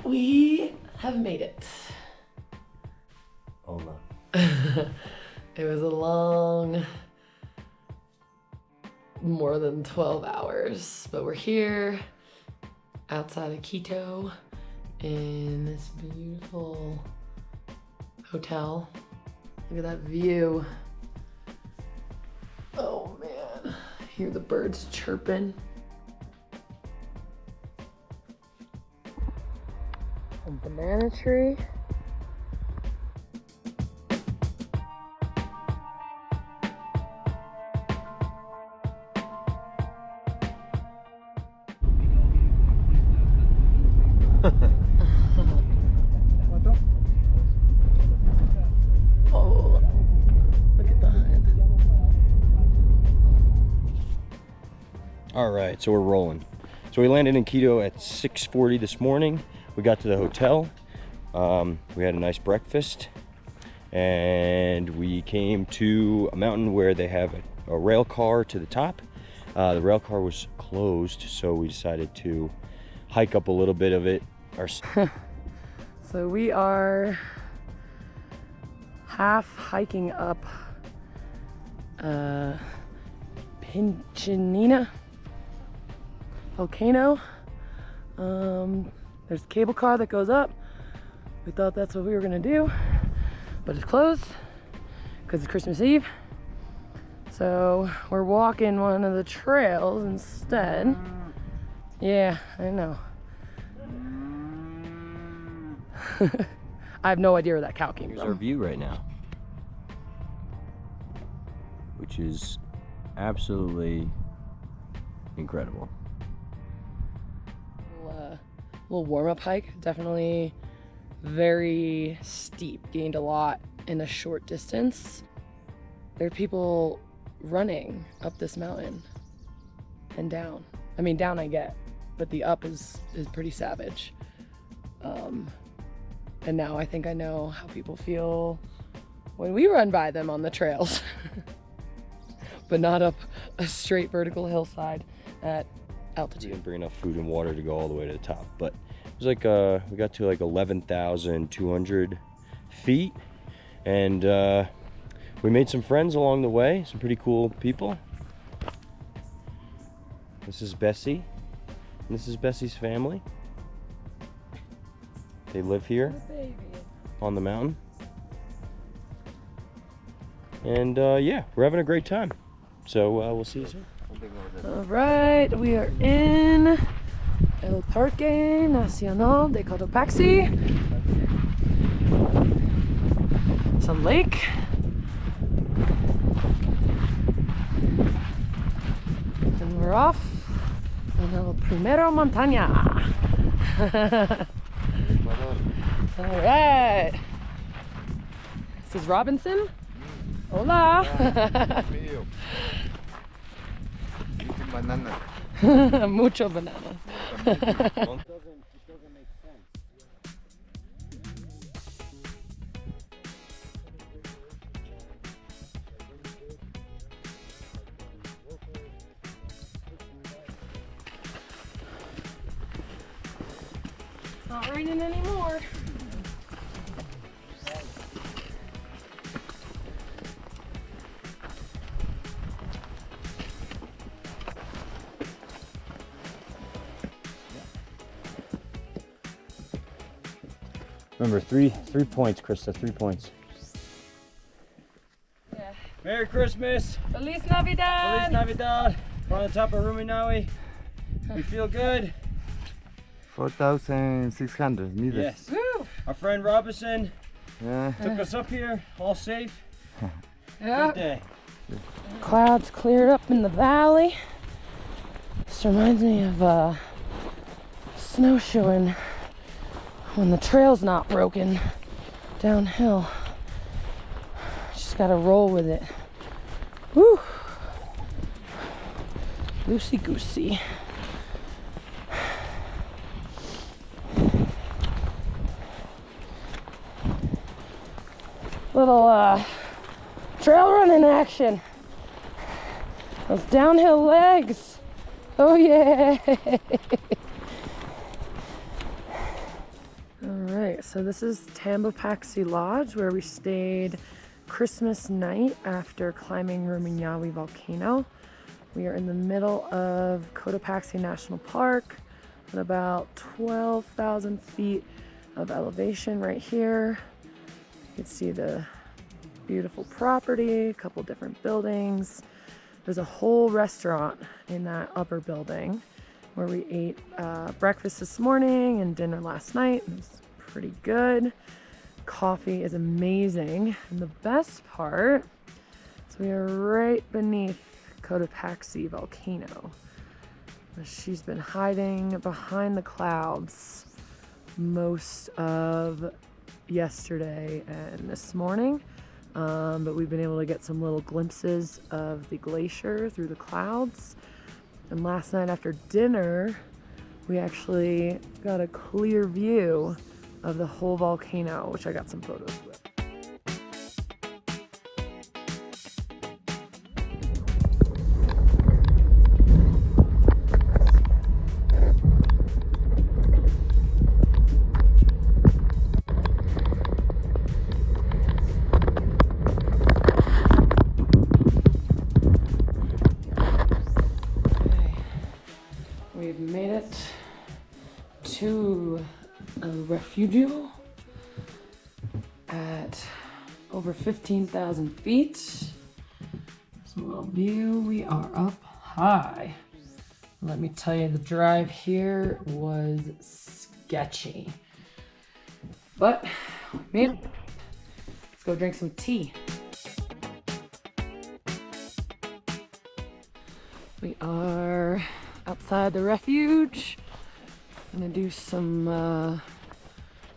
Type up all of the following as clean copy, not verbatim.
We have made it. Oh no. It was a long, more than 12 hours, but we're here outside of Quito in this beautiful hotel. Look at that view. Oh man, hear the birds chirping. A banana tree. Oh, look at that. All right, so we're rolling. So we landed in Quito at 6:40 this morning. We got to the hotel. We had a nice breakfast, and we came to a mountain where they have a rail car to the top. The rail car was closed, so we decided to hike up a little bit of it. So we are half hiking up Pichincha volcano. There's a cable car that goes up. We thought that's what we were gonna do, but it's closed because it's Christmas Eve. So we're walking one of the trails instead. Yeah, I know. I have no idea where that cow came Here's from. our view right now, which is absolutely incredible. Little warm-up hike, definitely very steep, gained a lot in a short distance. There are people running up this mountain and down. I mean, down I get, but the up is pretty savage. And now I think I know how people feel when we run by them on the trails, but not up a straight vertical hillside at We altitude. didn't bring enough food and water to go all the way to the top, but it was like we got to like 11,200 feet, and we made some friends along the way, some pretty cool people. This is Bessie, and this is Bessie's family. They live here on the mountain, and yeah, we're having a great time. So we'll see you soon. All right, we are in El Parque Nacional de Cotopaxi. It's a lake. And we're off on El Primero Montaña. All right. This is Robinson. Hola. Banana. Mucho bananas. It doesn't make sense. It's not raining anymore. Remember, three points, Krista, 3 points. Yeah. Merry Christmas! Feliz Navidad! Feliz Navidad! We're on the top of Rumiñahui. We feel good. 4,600 meters. Yes. Woo! Our friend Robinson Yeah. took us up here, all safe. Good Yeah. day. Clouds cleared up in the valley. This reminds me of snowshoeing when the trail's not broken downhill. Just gotta roll with it. Woo! Loosey goosey. Little trail running action. Those downhill legs. Oh yeah. so this is Tambopaxi Lodge where we stayed Christmas night after climbing Rumiñahui volcano. We are in the middle of Cotopaxi National Park at about 12,000 feet of elevation right here. You can see the beautiful property, a couple different buildings. There's a whole restaurant in that upper building where we ate breakfast this morning and dinner last night. It was pretty good. Coffee is amazing. And the best part is we are right beneath Cotopaxi volcano. She's been hiding behind the clouds most of yesterday and this morning, but we've been able to get some little glimpses of the glacier through the clouds. And last night after dinner, we actually got a clear view of the whole volcano, which I got some photos with. We've made it to a refuge at over 15,000 feet. Some little view. We are up high. Let me tell you, the drive here was sketchy, but we made it. Let's go drink some tea. We are outside the refuge. I'm gonna do some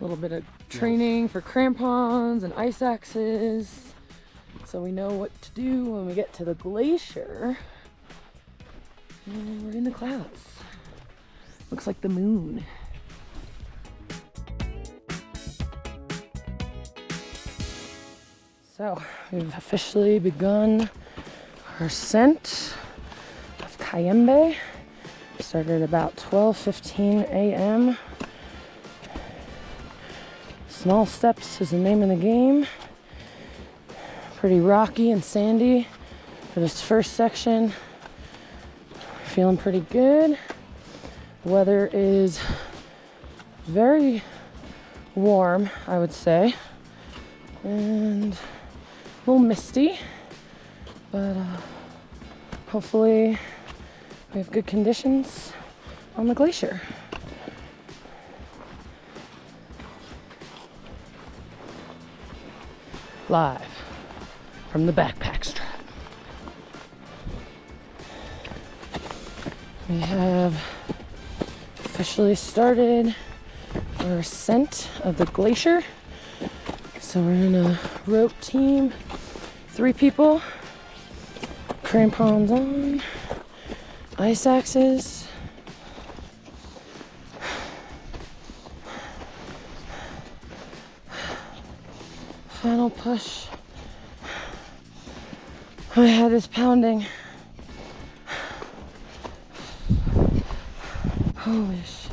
little bit of training for crampons and ice axes, so we know what to do when we get to the glacier. And we're in the clouds. Looks like the moon. So we've officially begun our ascent of Cayambe. Started at about 12:15 a.m. Small steps is the name of the game. Pretty rocky and sandy for this first section. Feeling pretty good. The weather is very warm, I would say, and a little misty, but hopefully we have good conditions on the glacier. Live from the backpack strap. We have officially started our ascent of the glacier. So we're in a rope team, 3 people, crampons on, ice axes. Final push. My head is pounding. Holy shit.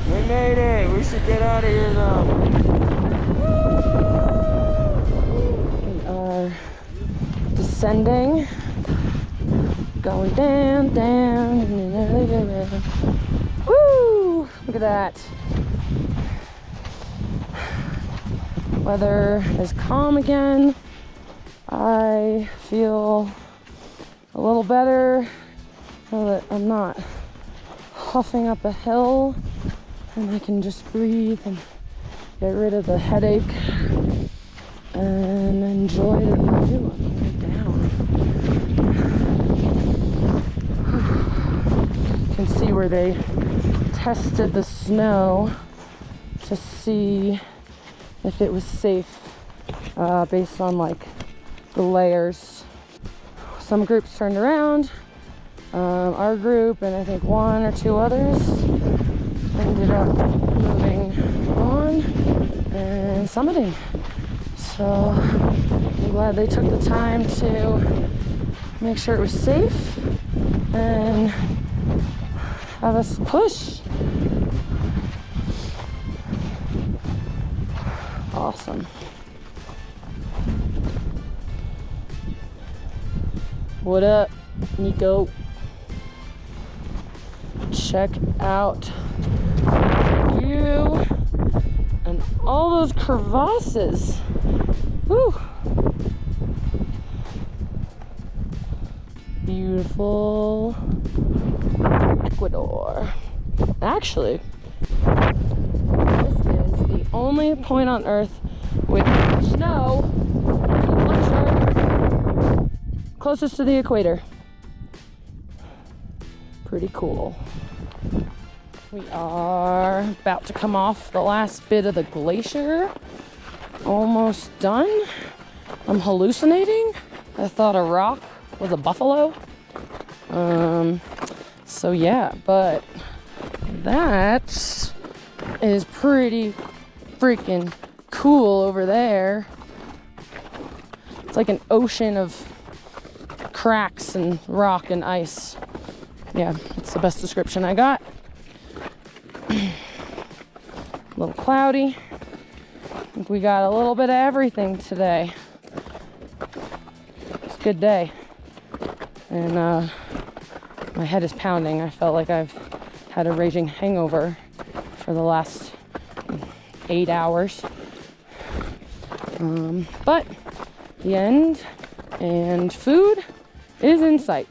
We made it. We should get out of here though. We are descending, going down, down. Woo! Look at that. Weather is calm again. I feel a little better now that I'm not huffing up a hill, and I can just breathe and get rid of the headache and enjoy the view on the way down. You can see where they tested the snow to see if it was safe based on like the layers. some groups turned around. Our group and I think 1 or 2 others ended up moving on and summiting. So I'm glad they took the time to make sure it was safe and have us push. Awesome. What up, Nico? Check out the view and all those crevasses. Woo! Beautiful Ecuador. Actually, this is the only point on Earth with snow closest to the equator. Pretty cool. We are about to come off the last bit of the glacier. Almost done. I'm hallucinating. I thought a rock was a buffalo. So yeah, but that is pretty freaking cool over there. It's like an ocean of cracks and rock and ice. Yeah, it's the best description I got. A little cloudy. I think we got a little bit of everything today. It's a good day. And my head is pounding. I felt like I've had a raging hangover for the last 8 hours. But the end and food is in sight.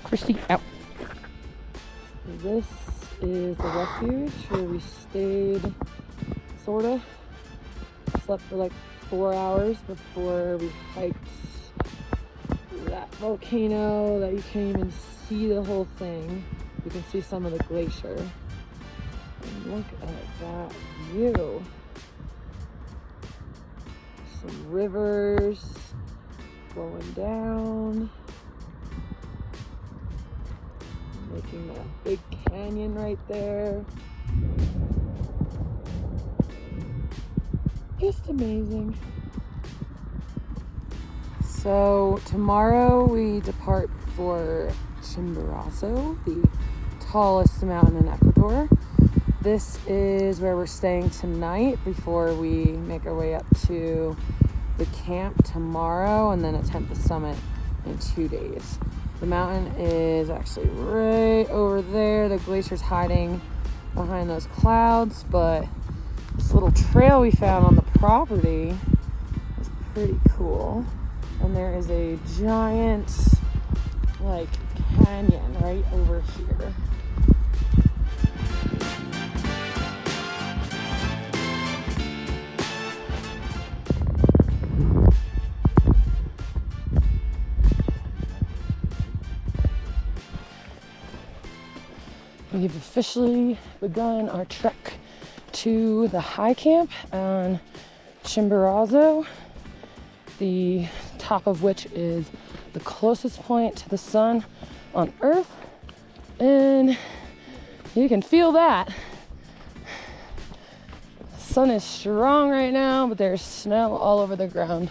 Christy out. This is the refuge where we stayed, sorta. Slept for like 4 hours before we hiked that volcano that you can't even see the whole thing. You can see some of the glacier. And look at that view. Some rivers flowing down, making that big canyon right there. Just amazing. So tomorrow we depart for Chimborazo, the tallest mountain in Ecuador. This is where we're staying tonight before we make our way up to the camp tomorrow and then attempt the summit in 2 days. The mountain is actually right over there. The glacier's hiding behind those clouds, but this little trail we found on the property is pretty cool. And there is a giant, like, canyon right over here. We've officially begun our trek to the high camp on Chimborazo, the top of which is the closest point to the sun on Earth, and you can feel that. The sun is strong right now, but there's snow all over the ground.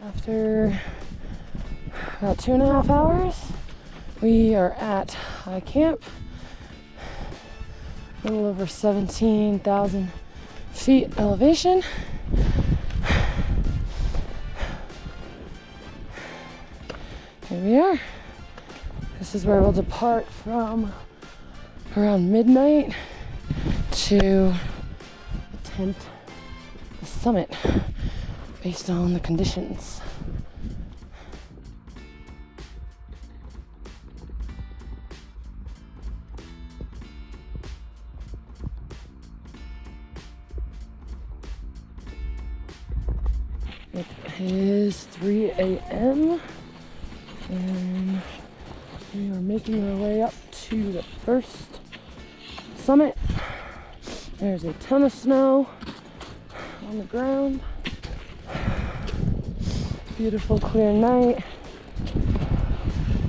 After about 2.5 hours, we are at high camp. A little over 17,000 feet elevation. Here we are. This is where we'll depart from around midnight to attempt the summit based on the conditions. It is 3 a.m. and we are making our way up to the first summit. There's a ton of snow on the ground. Beautiful clear night.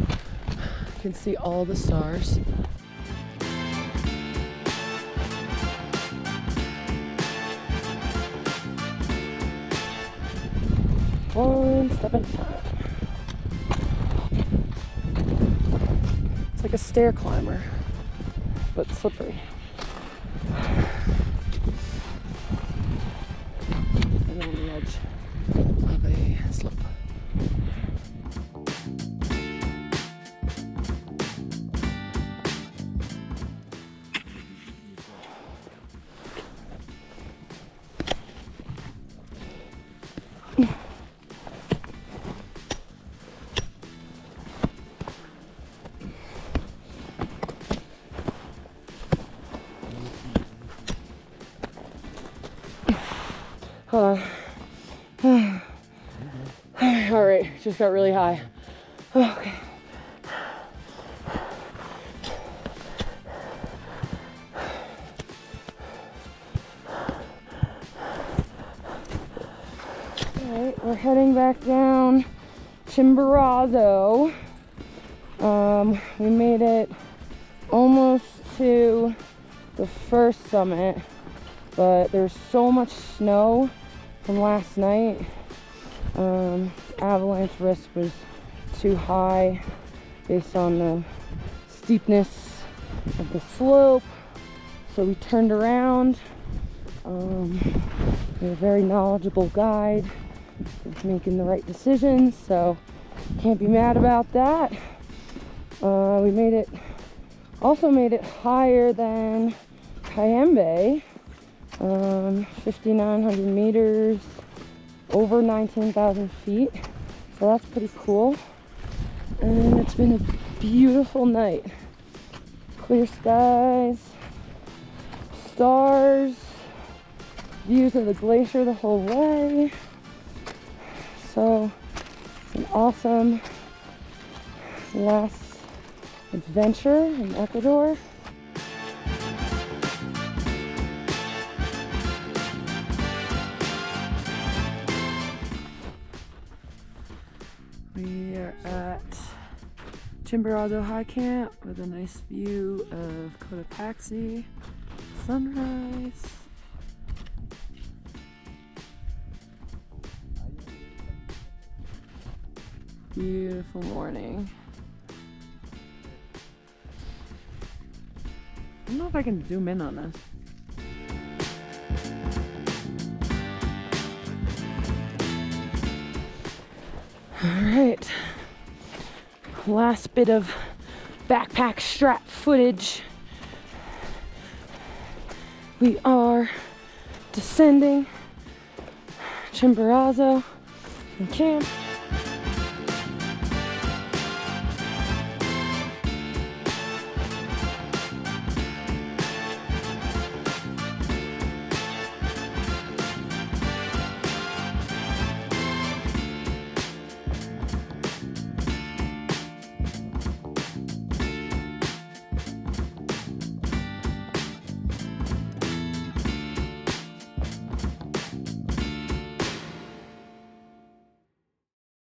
You can see all the stars. One step at a time. It's like a stair climber, but slippery. And on the edge of a slope. Hold on. All right, just got really high. Okay. All right, we're heading back down Chimborazo. We made it almost to the first summit, but there's so much snow from last night. Avalanche risk was too high based on the steepness of the slope, so we turned around. We had a very knowledgeable guide of making the right decisions, so can't be mad about that. We also made it higher than Cayambe, 5,900 meters, over 19,000 feet, so that's pretty cool. And it's been a beautiful night. Clear skies, stars, views of the glacier the whole way. So it's an awesome last adventure in Ecuador. We are at Chimborazo High Camp with a nice view of Cotopaxi, sunrise. Beautiful morning. I don't know if I can zoom in on this. Alright, last bit of backpack strap footage. We are descending Chimborazo from camp.